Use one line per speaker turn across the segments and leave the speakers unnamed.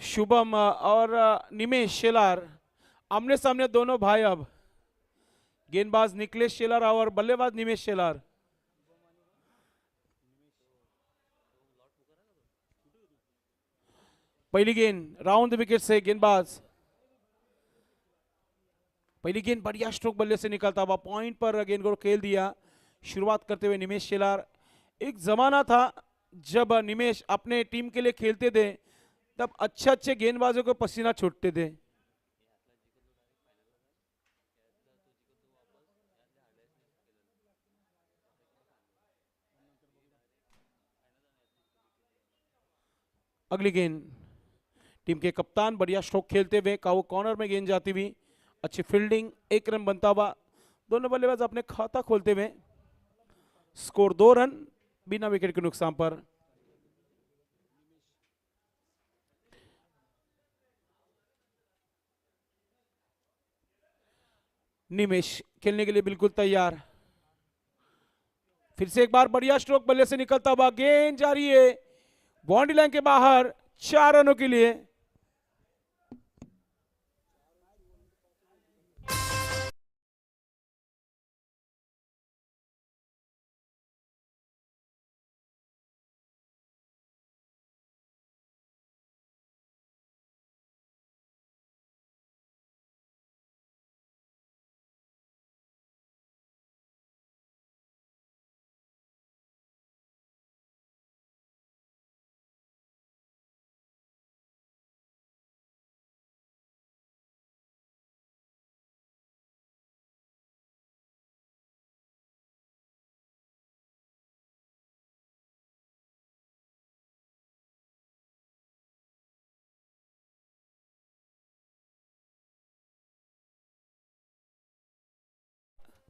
शुभम और निमेश शेलार आमने सामने दोनों भाई। अब गेंदबाज निकलेश शेलार और बल्लेबाज निमेश शेलार। पहली गेंद राउंड द विकेट से गेंदबाज। पहली गेंद बढ़िया स्ट्रोक बल्ले से निकलता हुआ पॉइंट पर गेंद को खेल दिया। शुरुआत करते हुए निमेश शेलार। एक जमाना था जब निमेश अपने टीम के लिए खेलते थे, तब अच्छे अच्छे गेंदबाजों को पसीना छूटते थे। अगली गेंद टीम के कप्तान बढ़िया स्ट्रोक खेलते हुए काऊ कॉर्नर में गेंद जाती हुई, अच्छी फील्डिंग, 1 रन बनता हुआ। दोनों बल्लेबाज अपने खाता खोलते हुए। स्कोर 2 रन बिना विकेट के नुकसान पर। निमेश खेलने के लिए बिल्कुल तैयार। फिर से एक बार बढ़िया स्ट्रोक बल्ले से निकलता हुआ गेंद जा रही है बाउंड्री लाइन के बाहर, 4 रनों के लिए।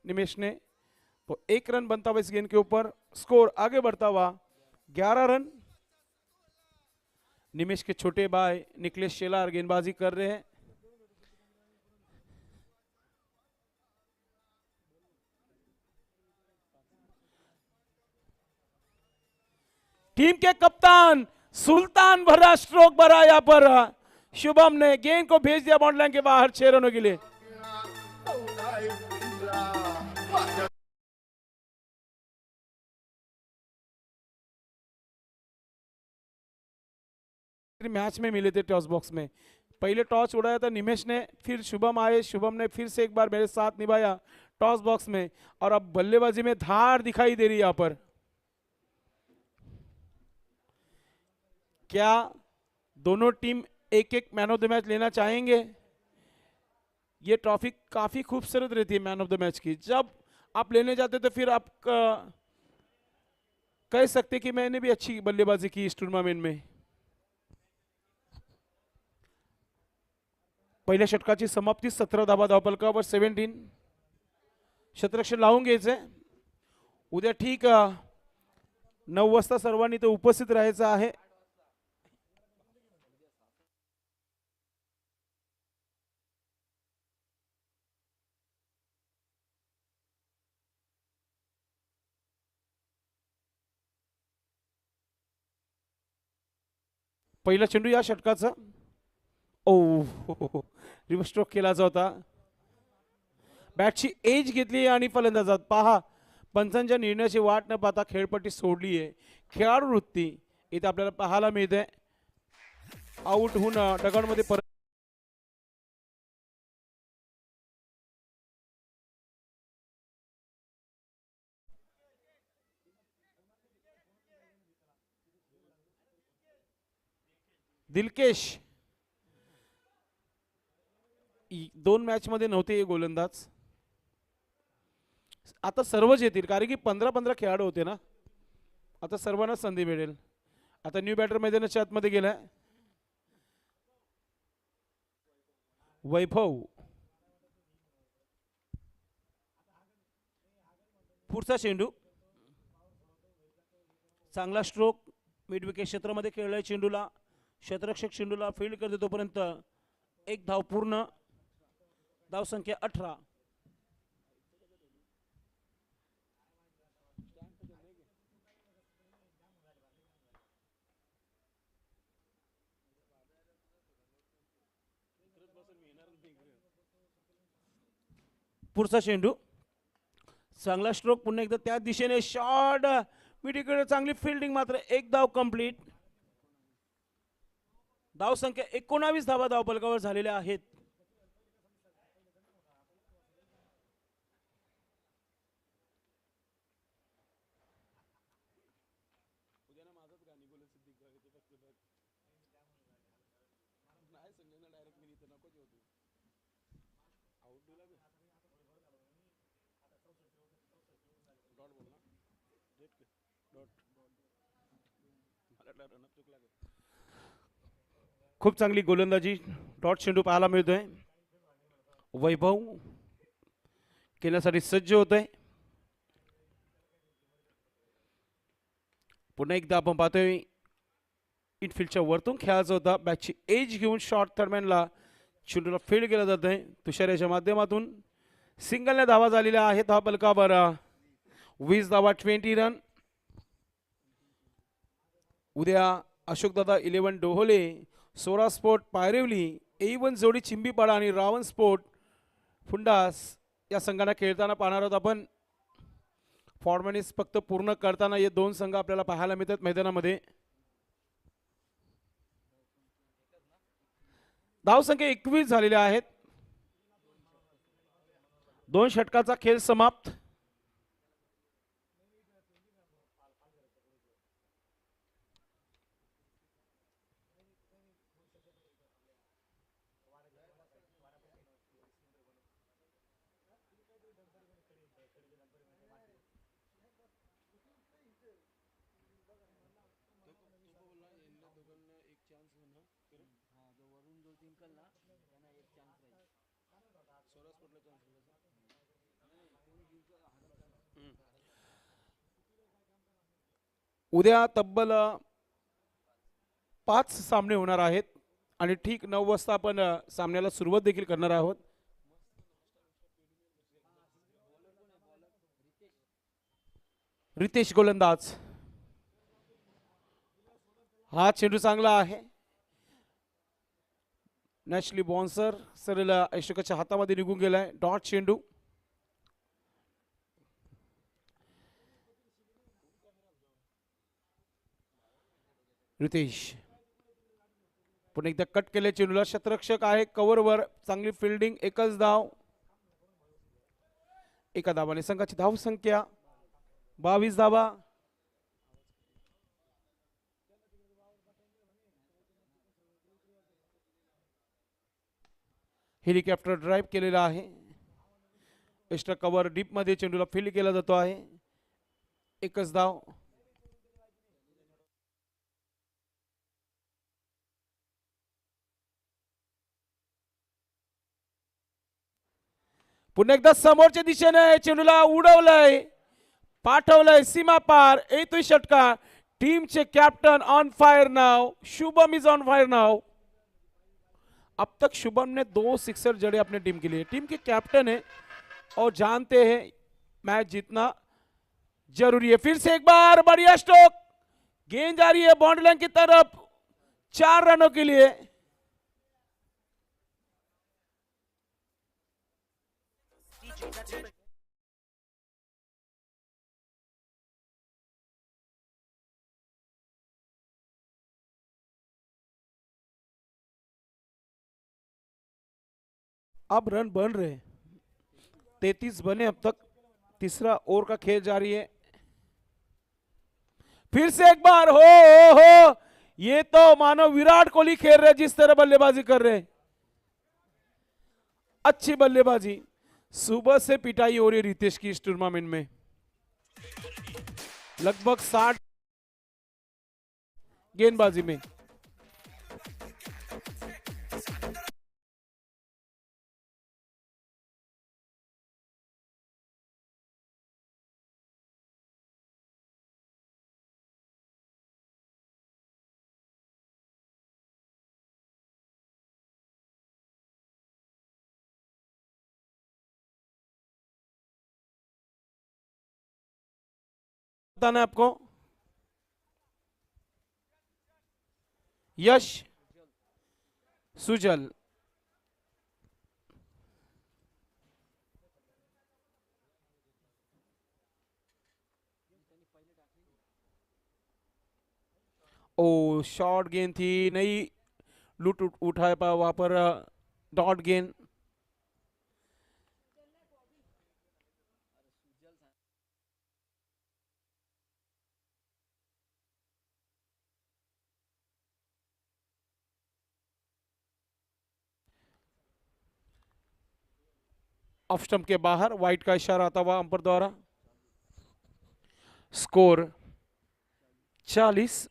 निमेश ने तो 1 रन बनता हुआ इस गेंद के ऊपर। स्कोर आगे बढ़ता हुआ 11 रन। निमेश के छोटे भाई निकलेश शेलार गेंदबाजी कर रहे हैं। टीम के कप्तान सुल्तान भरा स्ट्रोक भरा यहां पर शुभम ने गेंद को भेज दिया बाउंड्री लाइन के बाहर, 6 रनों के लिए। मैच में मिले थे टॉस बॉक्स में। पहले टॉस उड़ाया था निमेश ने, फिर शुभम आए, शुभम ने फिर से एक बार मेरे साथ निभाया टॉस बॉक्स में, और अब बल्लेबाजी में धार दिखाई दे रही है यहां पर। क्या दोनों टीम एक एक मैन ऑफ द मैच लेना चाहेंगे? ये ट्रॉफी काफी खूबसूरत रहती है मैन ऑफ द मैच की। जब आप लेने जाते तो फिर आप कह सकते कि मैंने भी अच्छी बल्लेबाजी की इस टूर्नामेंट में। पहिल्या षटकाची समाप्ती 17 धावा धावफलकावर 17। क्षेत्ररक्षण लावून घ्यायचंय। उद्या ठीक 9 वाजता सर्वांनी तो उपस्थित राहायचं आहे। पहिला चेंडू या षटकाचा। ओ रिव्हर्स स्ट्रोक केलाचा होता। बॅटची एज घेतली आणि फलंदाजात पहा, पंचांच्या निर्णयाची वाट न पाहता खेळपट्टी सोडली आहे। खेळाडू वृत्ती इथे आपल्याला पाहायला मिळते। आउट होऊन डगआउटमध्ये परत दिलकेश 2 मॅच मध्ये नव्हते हे गोलंदाज, आता सर्वच येतील कारण की 15-15 खेळाडू होते ना, आता सर्वांना संधी मिळेल। आता न्यू बॅटर मैदानाच्या आतमध्ये गेलाय वैभव। पुढचा चेंडू चांगला स्ट्रोक मिड विकेट क्षेत्रामध्ये खेळलाय चेंडूला। क्षेत्ररक्षक चेंडूला फील्ड करते तोपर्यंत एक धाव पूर्ण, धाव संख्या 18। पुढचा चेंडू, चांगला स्ट्रोक, पुन्हा एकदा त्या दिशेने शॉट, मिडीकडे चांगली फिल्डिंग, मात्र एक धाव कंप्लीट. धाव संख्या 19 धावा धावफलकावर झालेल्या आहेत. खूप चांगली गोलंदाजी, डॉट चेंडू पाहायला मिळतोय. वैभव केल्यासाठी सज्ज होतोय. पुन्हा एकदा आपण पाहतोय इनफिल्डच्या वरतून खेळायचा होता. बॅटची एज घेऊन शॉर्ट थर्डमॅनला चेंडूला फील्ड केला जात आहे. तुषार माध्यमातून सिंगलने धावा झालेल्या आहेत. हा फलकावर 20 धावा, 20 रन. उद्या अशोकदादा 11 डोहोले, सोरा स्पोर्ट पायरेवली, A1 जोडी चिंबीपाडा आणि रावण स्पोर्ट फुंडास या संघांना खेळताना पाहणार आहोत आपण. फॉर्मॅलिटीज फक्त पूर्ण करताना हे दोन संघ आपल्याला पाहायला मिळतात मैदानामध्ये. धावसंख्या 21 झालेल्या आहेत. 2 षटकाचा खेळ समाप्त. उद्या तब्बल 5 सामने होणार आहेत आणि ठीक 9 वाजता आपण सामन्याला सुरुवात देखील करणार आहोत. रितेश गोलंदाज, हा चेंडू चांगला आहे. नॅशनली बॉन्सर सरळ अशोकाच्या हातामध्ये निघून गेलाय. डॉट चेंडू. रितेश पुन्हा एकदा कट केले चेंडूला. शतरक्षक आहे कव्हरवर, चांगली फिल्डिंग, एकच धाव. एका धावाने संघाची धाव संख्या 22 धावा. हेलिकॉप्टर ड्राईव्ह केलेला आहे. एक्स्ट्रा कव्हर डीप मध्ये चेंडूला फील्ड केला जातो आहे. एकच धाव. पुन्हा एकदा समोरच्या दिशेने चेंडूला उडवलंय, पाठवलंय सीमा पार. येतोय षटकार. टीमचे captain on fire now. Shubham is on fire now. अब तक शुभम ने 2 सिक्सर जड़े अपने टीम के लिए. टीम के कैप्टन है और जानते हैं मैच जीतना जरूरी है. फिर से एक बार बढ़िया स्ट्रोक. गेंद जा रही है बाउंड्री लाइन की तरफ 4 रनों के लिए. अब रन बन रहे, 33 बने अब तक. तीसरा ओवर का खेल जारी है. फिर से एक बार हो. ये तो मानो विराट कोहली खेल रहे जिस तरह बल्लेबाजी कर रहे. अच्छी बल्लेबाजी. सुबह से पिटाई हो रही है रितेश की इस टूर्नामेंट में. लगभग 60 गेंदबाजी में. बताना है आपको. यश सुजल. ओ शॉर्ट गेंद थी, नहीं लूट उठाए पा वहां पर डॉट गेंद। ऑफ स्टंप के बाहर, वाइट का इशारा आता हुआ अंपर द्वारा। स्कोर 40।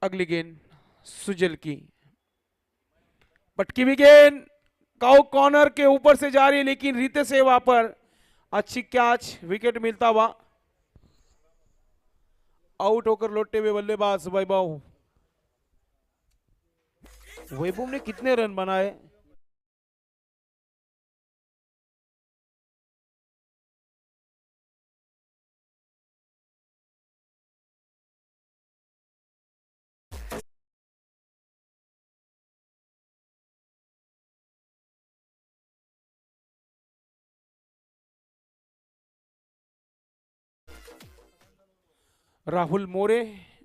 अगली गेंद सुजल की, पटकी हुई गेंद काउ कॉर्नर के ऊपर से जा रही है, लेकिन रीते से वहां पर अच्छी कैच, विकेट मिलता हुआ। आउट होकर लौटते हुए बल्लेबाज वैभव। वैभव ने कितने रन बनाए? राहुल मोरे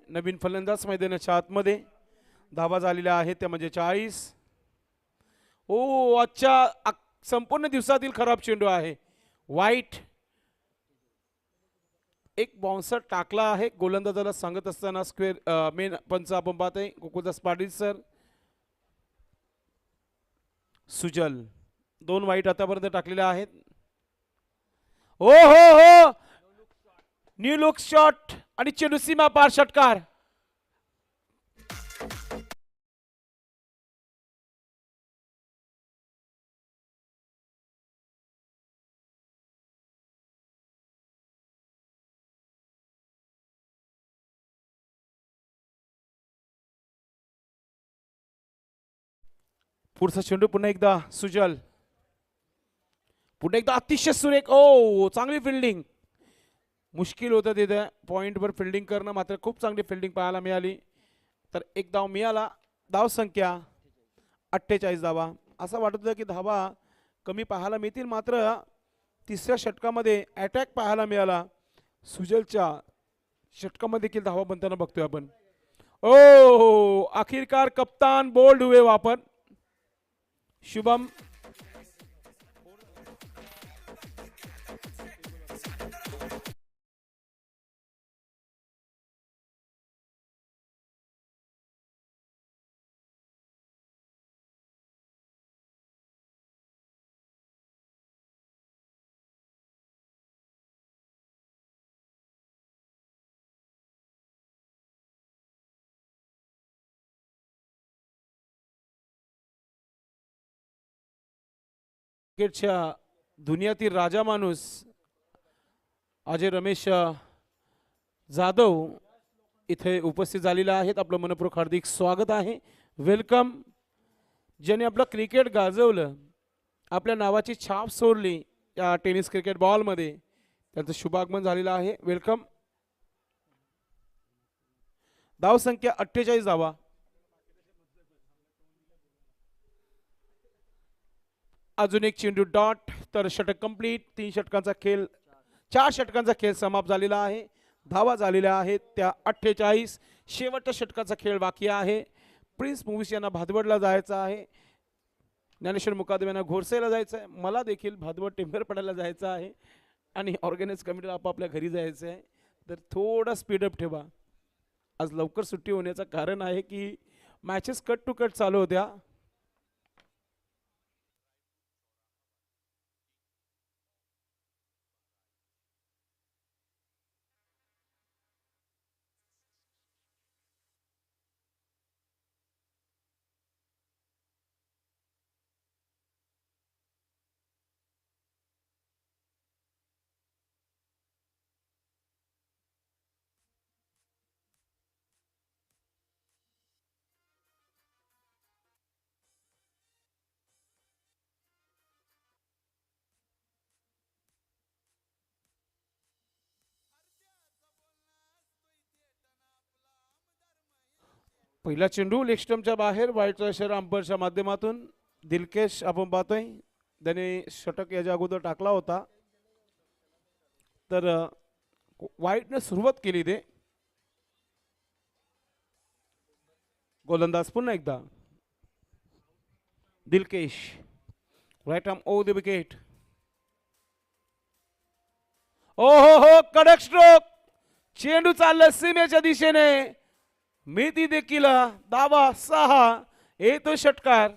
नवीन फलंदाज मैदानाच्या आतमध्ये, धावा झालेल्या आहेत त्या म्हणजे 40। ओ आजच्या संपूर्ण दिवसातील खराब चेंडू आहे, वाईट। एक बाउन्सर टाकला आहे गोलंदाजाला सांगत असताना स्क्वेअर मेन पंच आपण पाहतोय गोकुळदास पाटील सर। सुजल 2 वाईट आतापर्यंत टाकलेल्या आहेत। ओ हो हो, न्यू लुक शॉट आणि चेंडू सीमा पार षटकार। पुढचा चेंडू पुन्हा एकदा सुजल, पुन्हा एकदा अतिशय सुरेख, ओ चांगली फिल्डिंग। मुश्किल होतं तिथे पॉइंटवर फिल्डिंग करणं, मात्र खूप चांगली फिल्डिंग पाहायला मिळाली। तर एक धाव मिळाला, धाव संख्या 48 धावा। असं वाटत होतं की धावा कमी पाहायला मिळतील, मात्र तिसऱ्या षटकामध्ये अटॅक पाहायला मिळाला। सुजलच्या षटकामध्ये देखील धावा बनताना बघतोय आपण। ओ आखिरकार कप्तान बोल्ड हुए वापर, शुभम। क्रिकेटच्या दुनियातील राजा माणूस अजय रमेश जाधव इथे उपस्थित झालेले आहेत। आपलं मनपूर्वक हार्दिक स्वागत आहे, वेलकम। ज्याने आपलं क्रिकेट गाजवलं, आपल्या नावाची छाप सोडली या टेनिस क्रिकेट बॉलमध्ये, त्यांचं शुभागमन झालेलं आहे, वेलकम। धाव संख्या 48 धावा। अजून एक चेंडू डॉट, तर षटक कंप्लीट। 3 षटकांचा खेळ, 4 षटकांचा खेळ समाप्त झालेला आहे। धावा झालेल्या आहेत त्या 48। शेवटच्या षटकाचा खेळ बाकी आहे। प्रिन्स मूव्हीज यांना भादवडला जायचं आहे, ज्ञानेश्वर मुकादम यांना घोरसेला जायचं आहे, मला देखील भादवड टेंभरपड्याला जायचं आहे, आणि ऑर्गनाइज कमिटीला आपापल्या घरी जायचं आहे। तर थोडा स्पीडअप ठेवा, आज लवकर सुट्टी होण्याचं कारण आहे की मॅचेस कट टू कट चालू होत्या। पहिला चेंडू लेग स्टंपच्या बाहेर, वाईट इशारा अंपायरच्या माध्यमातून दिलकेश आपण पाहतोय। त्याने षटक याच्या अगोदर टाकला होता. तर वाईटने सुरुवात केली ते. गोलंदाज पुन्हा एकदा Dilkesh, right arm over the wicket. ओ हो हो, कडक स्ट्रोक. चेंडू चालला सीमेच्या दिशेने. मिती देखील धावा 6. येतो षटकार.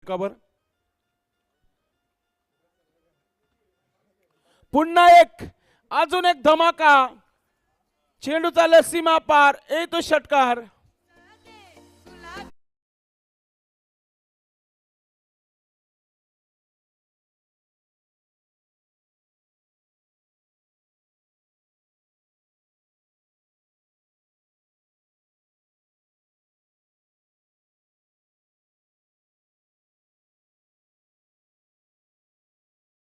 कबर पुन्हा एक, अजून एक धमाका. चेंडू चालला सीमा पार. येतो षटकार.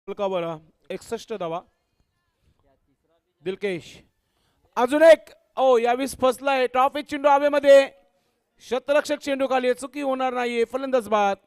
कबर 61 धावा. दिलकेश अजून एक. ओ यावेळेस फसलाय. टॉप एक चेंडू हवेमध्ये. शतरक्षक चेंडू खाली. चुकी होणार नाहीये. फलंदाज बाद.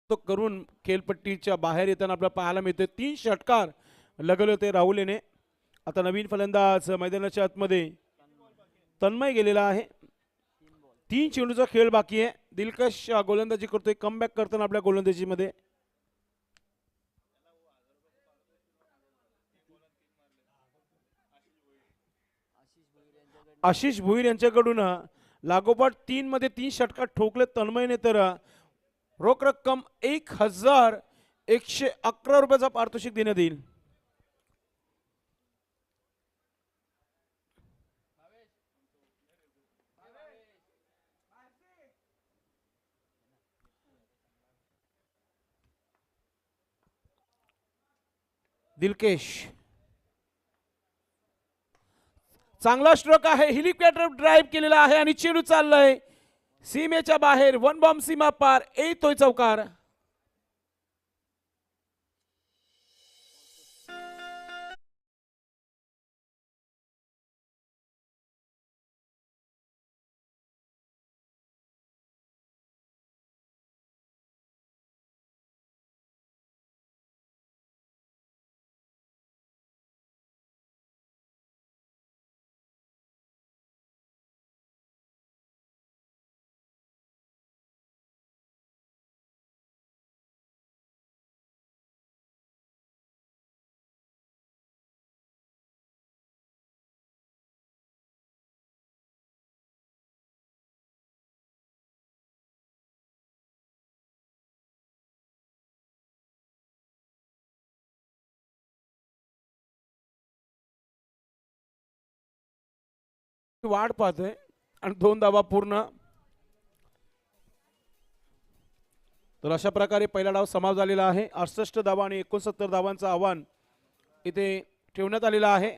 तो करून खेळपट्टीच्या बाहेर येताना आपल्याला पाहायला मिळते. 3 षटकार लगवले होते राहुलेने. आता नवीन फलंदाज मैदानाच्या आतमध्ये तन्मय गेलेला आहे. 3 चेंडूचा खेळ बाकी आहे. दिलकश गोलंदाजी करतोय. कमबॅक करताना आपल्या गोलंदाजीमध्ये आशिष भोईर यांच्याकडून लागोपाठ 3 मध्ये 3 षटकार ठोकले तन्मयने. तर रोख रक्कम 1111 रुपयाचा पारितोषिक देण्यात येईल. दिलकेश चांगला स्ट्रोक आहे. हेलिकॉप्टर ड्राईव्ह केलेला आहे आणि चेंडू चाललाय सीमेच्या बाहेर. 1 बॉम्ब सीमा पार. येतोय चौकार. वाढ पाहतोय आणि 2 धावा पूर्ण. तर अशा प्रकारे पहिला डाव समाप्त झालेला आहे. 68 धावा आणि 69 धावांचं आव्हान इथे ठेवण्यात आलेलं आहे.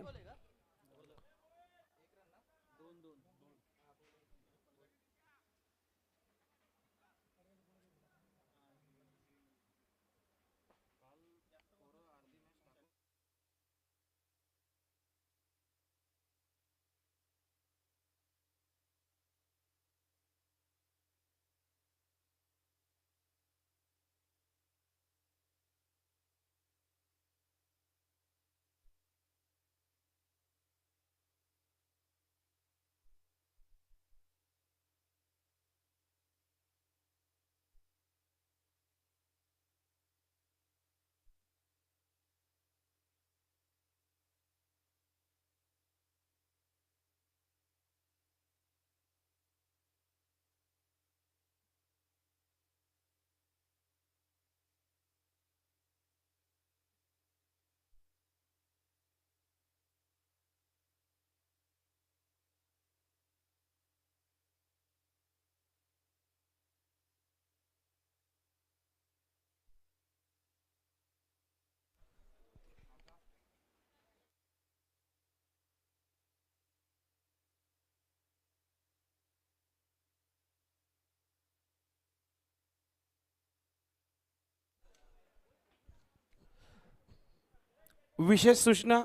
विशेष सूचना,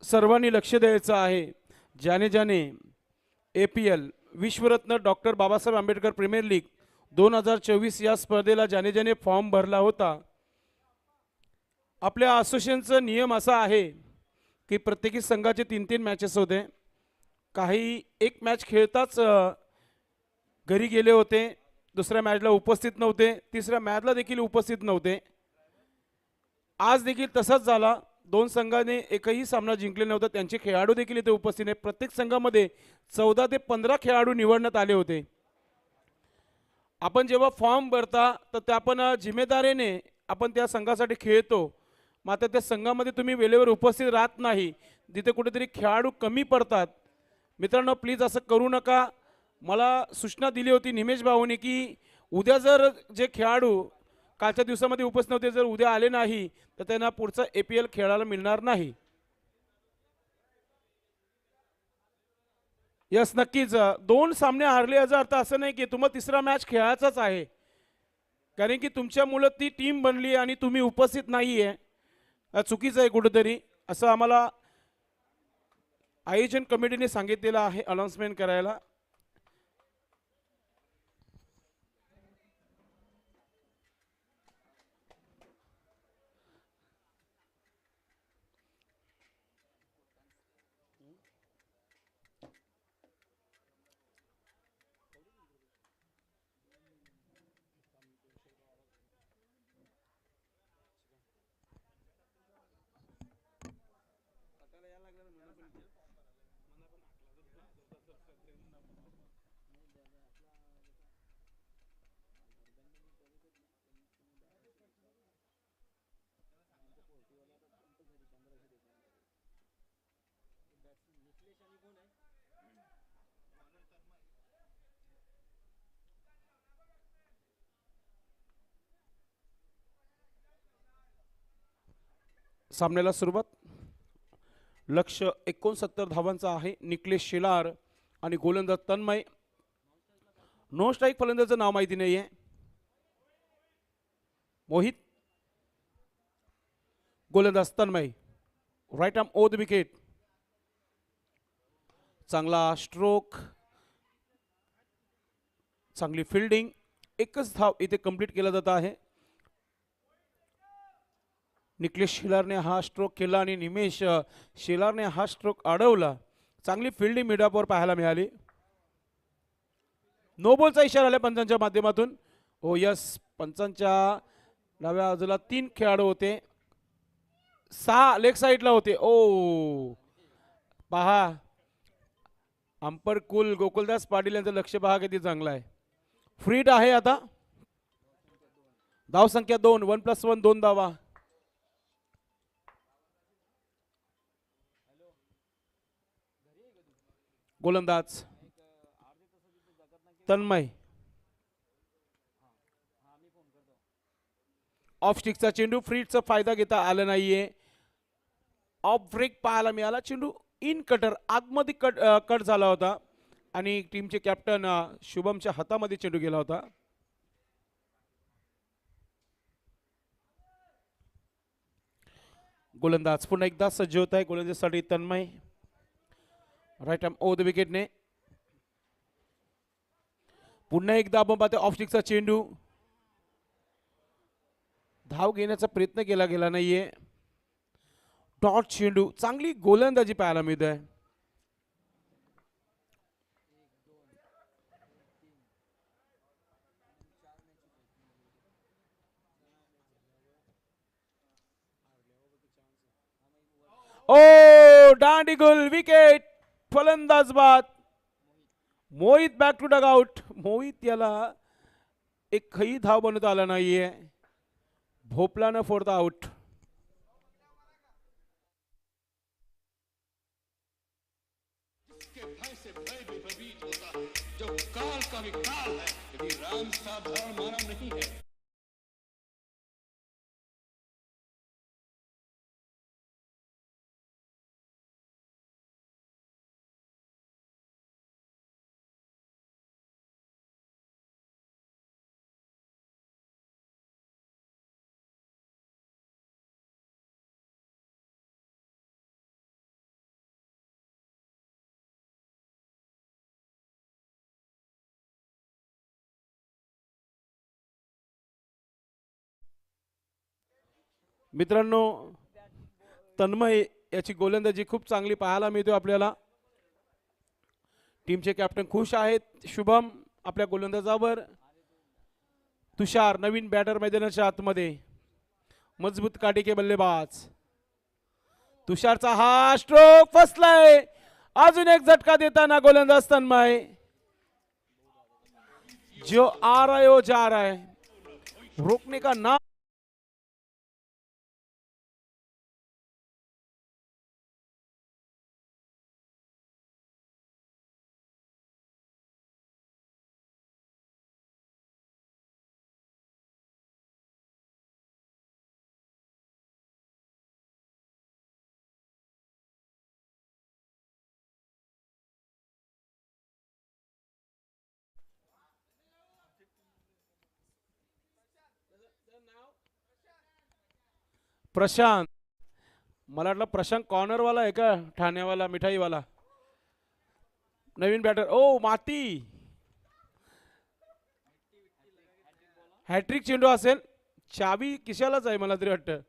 सर्वांनी लक्ष द्यायचं आहे. ज्याने ज्याने APL विश्वरत्न doctor Babasaheb Ambedkar premier league 2024 या स्पर्धेला ज्याने ज्याने फॉर्म भरला होता, आपल्या असोसिएशनचा नियम असा आहे की प्रत्येकी संघाचे 3-3 मॅचेस होते. काही एक मॅच खेळताच घरी गेले होते, दुसऱ्या मॅचला उपस्थित नव्हते, तिसऱ्या मॅचला देखील उपस्थित नव्हते. आज देखील तसंच झाला. दोन संघाने एकही सामना जिंकले नव्हता, त्यांचे खेळाडू देखील इथे उपस्थित नाही. प्रत्येक संघामध्ये 14 ते 15 खेळाडू निवडण्यात आले होते. आपण जेव्हा फॉर्म भरता तर त्या आपण जिम्मेदारीने आपण त्या संघासाठी खेळतो. मात्र त्या संघामध्ये तुम्ही वेळेवर उपस्थित राहत नाही, जिथे कुठेतरी खेळाडू कमी पडतात. मित्रांनो, प्लीज असं करू नका. मला सूचना दिली होती निमेश भाऊने की उद्या जर जे खेळाडू कालच्या दिवसामध्ये उपस्थित नव्हते, जर उद्या आले नाही तर त्यांना पुढचा APL खेळायला मिळणार नाही. यस, नक्कीच. दोन सामने हारले याचा अर्थ असं नाही की तुम्हाला तिसरा मॅच खेळायचाच आहे, कारण की तुमच्यामुळे ती टीम बनली आणि तुम्ही उपस्थित नाही आहे. चुकीचं आहे कुठेतरी, असं आम्हाला आयोजन कमिटीने सांगितलेलं आहे अनाउन्समेंट करायला. सामन्याला सुरुवात. लक्ष 69 धावांचा आहे. निकलेश शेलार आणि गोलंदाज तन्मय. नो स्ट्राईक फलंदाजाचं नाव माहिती नाहीये. मोहित. गोलंदाज Tanmay. Right arm over the wicket. चांगला स्ट्रोक, चांगली फिल्डिंग. एकच धाव इथे कंप्लीट केला जात आहे. निकलेश शेलारने हा स्ट्रोक केला आणि निमेश शेलारने हा स्ट्रोक अडवला. चांगली फिल्डिंग मिडऑफवर पाहायला मिळाली. नो बॉलचा इशारा आला पंचांच्या माध्यमातून. ओ यस, पंचांच्या डाव्या बाजूला 3 खेळाडू होते, 6 लेग साईडला होते. ओ पहा, अंपर कुल गोकुलदास पाटील यांचं लक्ष पहा किती चांगलं आहे. फ्रीड आहे आता. धाव संख्या 2, 1+1 2 धावा. गोलंदाज तन्मय. ऑफ स्टिकचा चेंडू. फ्रीडचा फायदा घेता आला नाहीये. ऑफ ब्रेक पाहायला मिळाला. चेंडू इन कटर आतमध्ये कट झाला होता आणि टीमचे कॅप्टन शुभमच्या हातामध्ये चेंडू गेला होता. गोलंदाज पुन्हा एकदा सज्ज होत आहे. गोलंदाजीसाठी Tanmay. Right arm over the विकेटने. पुन्हा एकदा आपण पाहतो ऑफ स्टिकचा चेंडू. धाव घेण्याचा प्रयत्न केला गेला नाहीये. डॉट चेंडू. चांगली गोलंदाजी पाहायला मिळत आहे. ओ दांडीगुल विकेट. फलंदाज बाद. Mohit back to dugout. Mohit याला एकही धाव बनवता आला नाहीये. भोपला न फोडता आउट. भय से भय विपरीत होता है, जो काल का विकाल है, यदि राम साधारण मानव नहीं है. मित्रांनो, तन्मय याची गोलंदाजी खूप चांगली पाहायला मिळते आपल्याला. टीमचे कॅप्टन खुश आहेत शुभम आपल्या गोलंदाजावर. तुषार नवीन बॅटर मैदानाच्या आतमध्ये, मजबूत काटेके बल्लेबाज. तुषारचा हा स्ट्रोक फसलाय. अजून एक झटका देताना गोलंदाज तन्मय. जो आ रहा है वो जा रहा है, रोकने का नाम. प्रशांत, मला वाटलं प्रशांत कॉर्नरवाला आहे का, ठाण्यावाला मिठाईवाला. नवीन बॅटर. ओ माती. हॅट्रिक चेंडू असेल. चावी किशालाच आहे मला तरी वाटतं.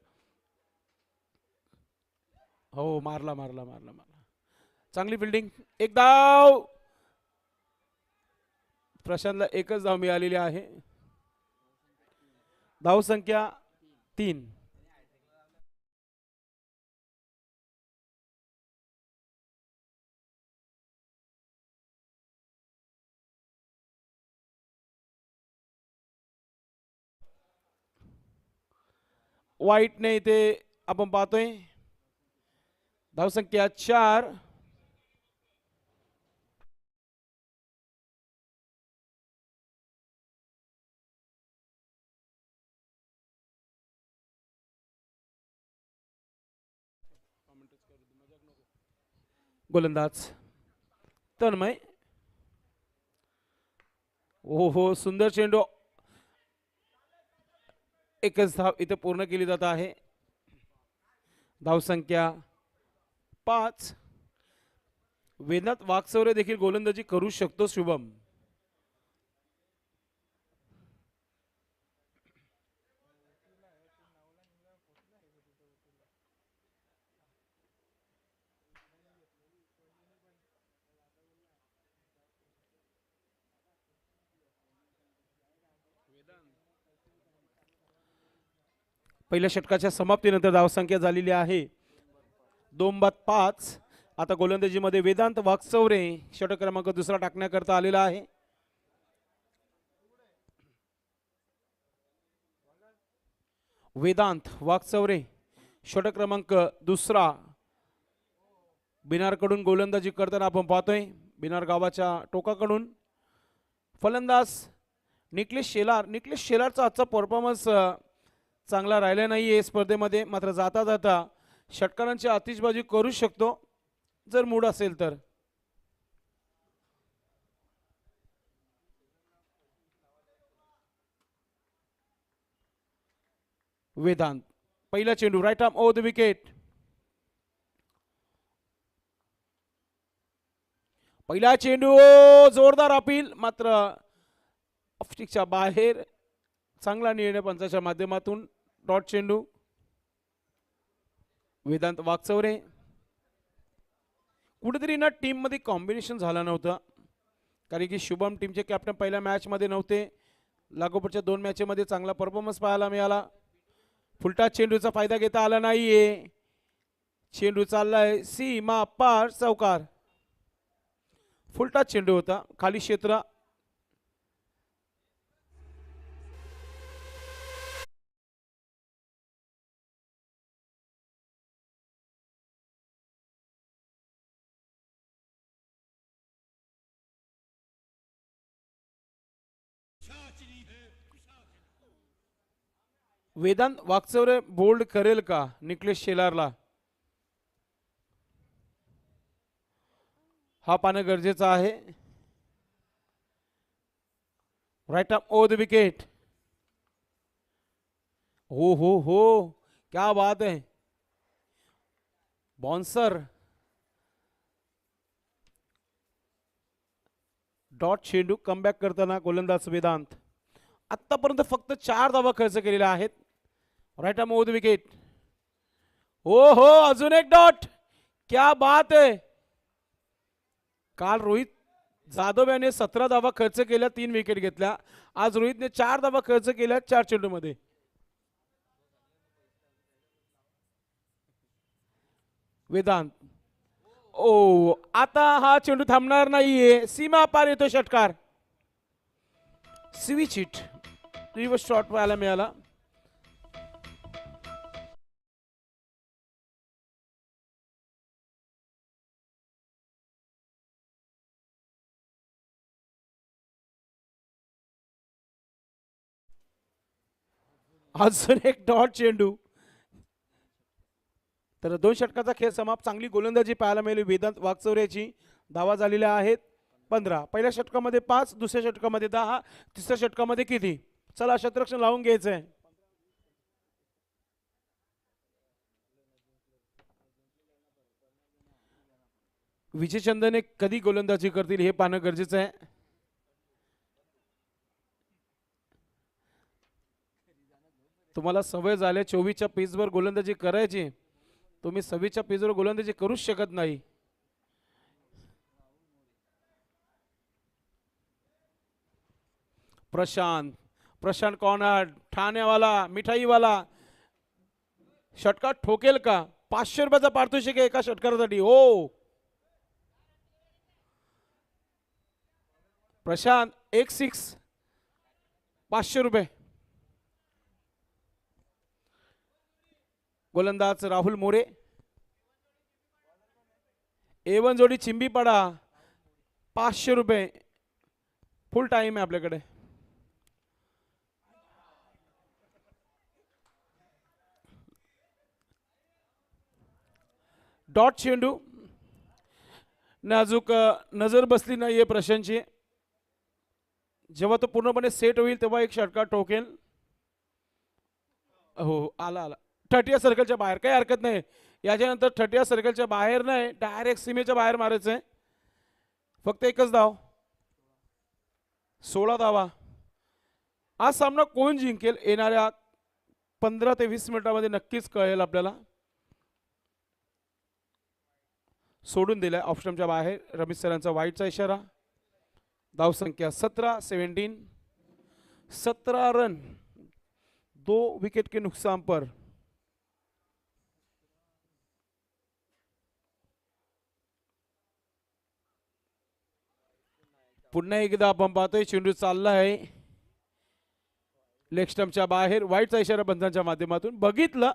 हो, मारला मारला मारला मारला. चांगली फिल्डिंग. एक धाव. प्रशांतला एकच धाव मिळालेली आहे. धाव संख्या 3. वाईट नाही ते आपण पाहतोय. धाव संख्या 4. गोलंदाज तन्मय. हो, सुंदर चेंडू. एकच धाव इथे पूर्ण केली जात आहे. धाव संख्या 5. वेदांत वाकचौरे देखील गोलंदाजी करू शकतो शुभम. पहिल्या षटकाच्या समाप्तीनंतर धावसंख्या झालेली आहे 2-5. आता गोलंदाजीमध्ये वेदांत वाकचौरे षटक क्रमांक 2 टाकण्याकरता आलेला आहे. वेदांत वाकचौरे षटक क्रमांक 2 बिनारकडून गोलंदाजी करताना आपण पाहतोय. बिनार गावाच्या टोकाकडून फलंदाज निकलेश शेलार. निकलेश शेलारचा आजचा परफॉर्मन्स चांगला राहिला नाही स्पर्धेमध्ये, मात्र जाता जाता षटकारांची आतिषबाजी करू शकतो जर मूड असेल तर. वेदांत पहिला चेंडू right arm over the wicket. पहिला चेंडू जोरदार अपील, मात्र ऑफस्टिकच्या बाहेर. चांगला निर्णय पंचाच्या माध्यमातून. डॉट चेंडू. वेदांत वाकचौरे. कुठेतरी ना टीम मध्ये कॉम्बिनेशन झालं नव्हतं, कारण की शुभम टीमचे कॅप्टन पहिल्या मॅच मध्ये नव्हते. लागोपाठच्या 2 मॅचमध्ये चांगला परफॉर्मन्स पाहायला मिळाला. फुलटा चेंडूचा फायदा घेता आला नाहीये. चेंडू चाललाय सीमा पार चौकार. फुलटा चेंडू होता, खाली क्षेत्र. वेदांत वाकचौरे बोल्ड करेल का निकलेश शेलारला, हा पाहणं गरजेचं आहे. Right up over the wicket. हो, क्या बात है. बाउंसर. डॉट चेंडू कमबॅक करताना गोलंदाज वेदांत. आतापर्यंत फक्त 4 धावा खर्च केलेल्या आहेत. Right arm over the wicket. हो हो, अजून एक डॉट. क्या बात आहे. काल रोहित जाधव याने 17 धावा खर्च केल्या, 3 विकेट घेतल्या. आज रोहितने 4 धावा खर्च केल्या 4 चेंडूमध्ये. वेदांत. ओ, आता हा चेंडू थांबणार नाहीये, सीमा पार येतो षटकार. स्विच हिट, रिव्हर्स शॉट पाहायला मिळाला. अजून एक डॉट चेंडू. तर 2 षटकाचा खेळ समाप्त. चांगली गोलंदाजी पाहायला मिळाली वेदांत वागचौऱ्याची. धावा झालेल्या आहेत 15. पहिल्या षटकामध्ये 5, दुसऱ्या षटकामध्ये 10, तिसऱ्या षटकामध्ये किती? चला शतरक्षण लावून घ्यायचंय. विजय चंदने कधी गोलंदाजी करतील हे पाहणं गरजेचं आहे. तुम्हाला सवय झाल्या 24च्या पेजवर गोलंदाजी करायची, तुम्ही 26च्या पेजवर गोलंदाजी करूच शकत नाही. प्रशांत. प्रशांत कॉर्नर, ठाण्यावाला मिठाईवाला षटकार ठोकेल का? 500 रुपयाचा पारितोषिक आहे एका षटकारासाठी. हो प्रशांत, एक 6, 500 रुपये. गोलंदाज राहुल मोरे. A1 जोडी चिंबीपाडा, 500 रुपये. फुल टाइम आहे आपल्याकडे. डॉट चेंडू. नाजूक नजर बसली नाहीये प्रशांतची. जेव्हा तो पूर्णपणे सेट होईल तेव्हा एक षटकार ठोकेल. हो आला आला. 30 सर्कलच्या बाहेर, काही हरकत नाही. याच्यानंतर 30 सर्कलच्या बाहेर नाही, डायरेक्ट सीमेच्या बाहेर मारायचंय. फक्त एकच धाव. 16 धावा. आज सामना कोण जिंकेल येणाऱ्या 15 ते 20 मिनिटांमध्ये नक्कीच कळेल आपल्याला. सोडून दिलाय ऑप्शनच्या बाहेर. रमेश सरांचा वाईटचा इशारा. धावसंख्या 17, 17. 17 रन, 2 विकेट के नुकसान पर. पुन्हा एकदा आपण पाहतोय चेंडू चालला आहे लेग स्टंपच्या बाहेर. वाईटचा इशारा पंचांच्या माध्यमातून बघितलं,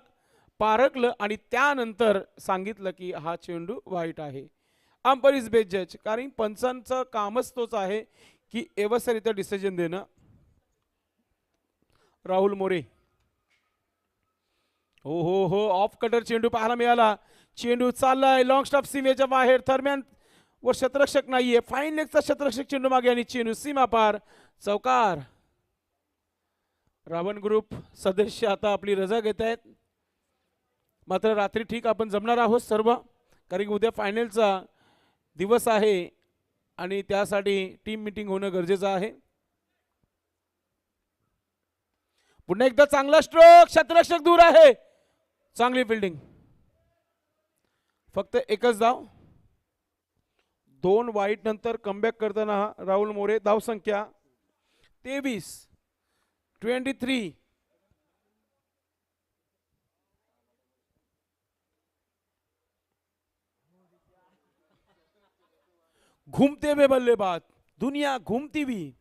पारखलं आणि त्यानंतर सांगितलं की हा चेंडू वाईट आहे. अंपायर इज बेस्ट जज. कारण पंचांचं कामच तोच आहे की व्यवस्थितरित्या डिसिजन देणं. राहुल मोरे. हो हो हो, ऑफ कटर चेंडू पाहायला मिळाला. चेंडू चाललाय लॉंग स्टॉप सीमेच्या बाहेर. दरम्यान वर शतरक्षक नाहीये. फाईन लेगचा शतरक्षक चेंडू मागे आणि चेंडू सीमा पार. चौकार. रावण ग्रुप सदस्य आता आपली रजा घेत आहेत. मात्र रात्री ठीक आपण जमणार आहोत सर्व, कारण उद्या फायनलचा दिवस आहे आणि त्यासाठी टीम मीटिंग होणं गरजेचं आहे. पुन्हा एकदा चांगला स्ट्रोक. शतरक्षक दूर आहे. चांगली फिल्डिंग. फक्त एकच धाव. 2 वाईट नंतर कमबॅक करताना राहुल मोरे. धावसंख्या 23, 23. घूमते हुए बल्लेबाज, दुनिया घूमती हुई.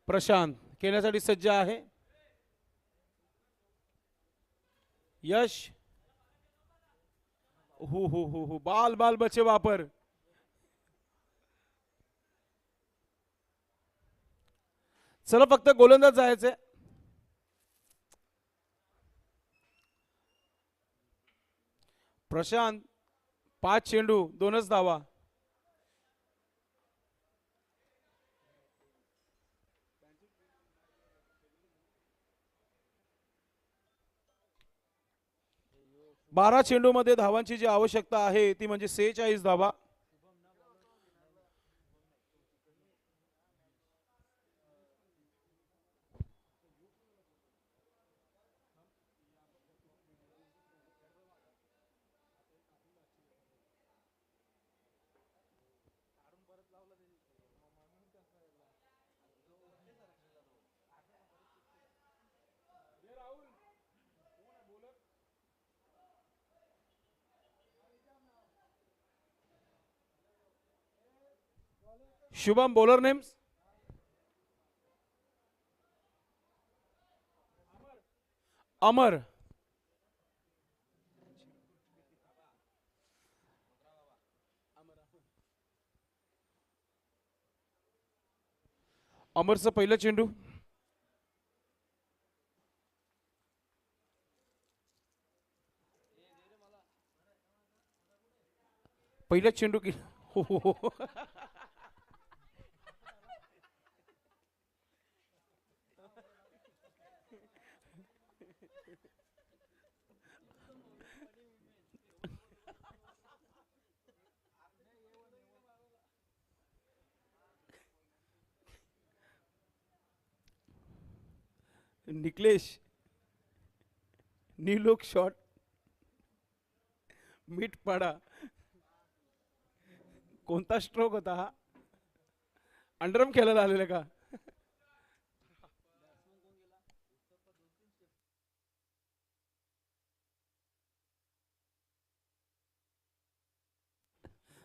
प्रशांत खेळण्यासाठी सज्ज आहे. यश. हो हो हो हो, बाल बाल बचे वापर. चला फक्त गोलंदाज जायचे. प्रशांत 5 चेंडू 2च धावा. 12 चेंडूमध्ये धावांची जी आवश्यकता आहे ती म्हणजे 46 धावा. Shubham bowler names. अमर. अमरचं पहिलं चेंडू. पहिला चेंडू की हो हो हो. निकलेश नीलोक शॉट मीठ पाडा. कोणता स्ट्रोक होता हा? अंडरम खेळायला आलेला का?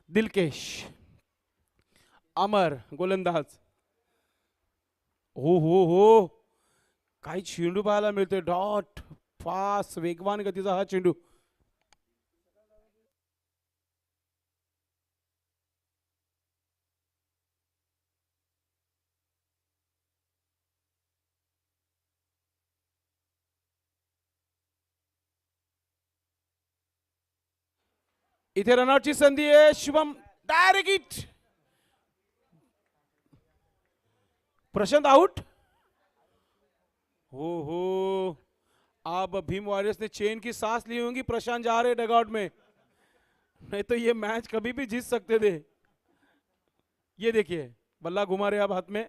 दिलकेश. अमर गोलंदाज. हो हो हो. काही चेंडू पाहायला मिळतोय. डॉट फास्ट वेगवान गतीचा हा चेंडू. इथे रनआउटची संधी आहे. Shubham direct hit. Prashant out. हो हो. अब भीम वॉरियर्स ने चेन की सांस ली होंगी. प्रशांत जा रहे डगआउट में, नहीं तो ये मैच कभी भी जीत सकते थे. ये देखिए बल्ला घुमा रहे अब हाथ में,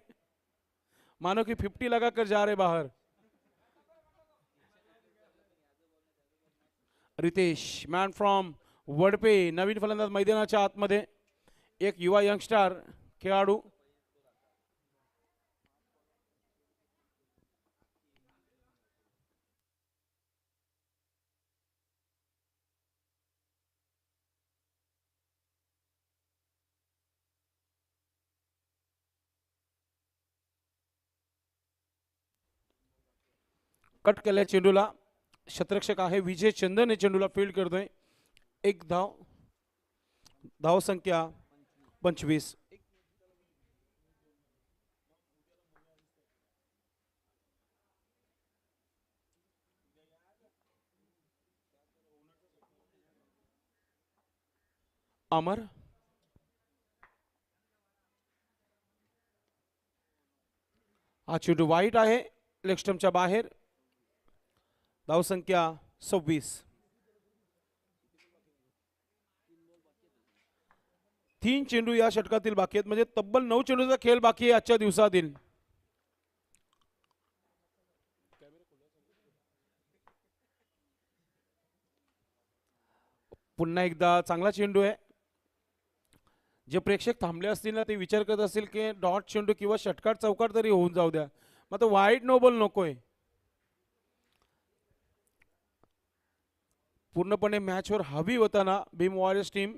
मानो कि 50 लगाकर जा रहे बाहर. रितेश मॅन फ्रॉम वडपे नवीन फलंदाज मैदानाच्या आतमध्ये. एक युवा यंगस्टर खेळाडू. कट केल्या चेंडूला. क्षेत्ररक्षक आहे विजय चंदन हे चेंडूला फील्ड करतोय. एक धाव. धाव संख्या 25. अमर. हा चेंडू वाईट आहे लेग स्टंपच्या बाहेर. धाव संख्या 26. 3 चेंडू या षटकातील बाकी आहेत, म्हणजे तब्बल 9 चेंडूचा खेळ बाकी आहे आजच्या दिवसातील. पुन्हा एकदा चांगला चेंडू आहे. जे प्रेक्षक थांबले असतील ना ते विचार करत असतील की डॉट चेंडू किंवा षटकार चौकार तरी होऊन जाऊ द्या, मग तो वाईट नो बॉल नकोय. पूर्णपणे मॅचवर हवी होताना भीम वॉरियर्स टीम.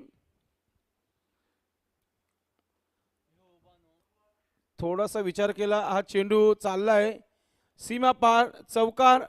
थोडासा विचार केला. हा चेंडू चाललाय सीमा पार. चौकार.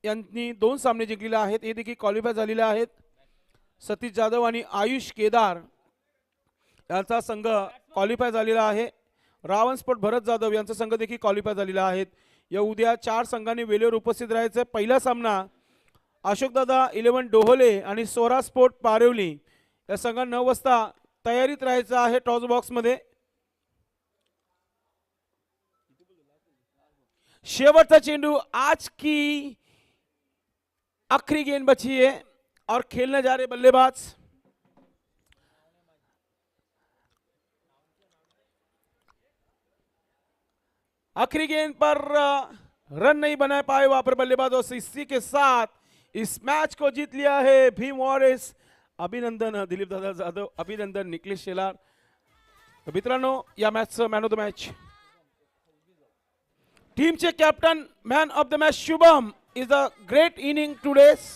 यांनी 2 सामने जिंकलेले आहेत, हे देखील क्वालिफाय झालेले आहेत. सतीश जाधव आणि आयुष केदार यांचा संघ क्वालिफाय झालेला आहे. रावण स्पोर्ट भरत जाधव यांचा संघ देखील क्वालिफाय झालेला आहेत. या उद्या 4 संघांनी वेळेवर उपस्थित राहायचं. पहिला सामना अशोकदादा 11 डोहोले आणि सोरा स्पोर्ट पारवली या संघांना 9 वाजता तयारीत राहायचं आहे टॉस बॉक्समध्ये. शेवटचा चेंडू आज की आखिरी गेंद बची है और खेलने जा रहे बल्लेबाज आखिरी गेंद पर रन नहीं बना पाए वहां पर बल्लेबाज और इसी के साथ इस मैच को जीत लिया है भीम वॉरियर्स. अभिनंदन दिलीप दादा जाधव, अभिनंदन निखिलेश शेलार. मित्रांनो या मॅचचं मॅन ऑफ द मॅच टीमचे captain man of the match Shubham is a great inning today's.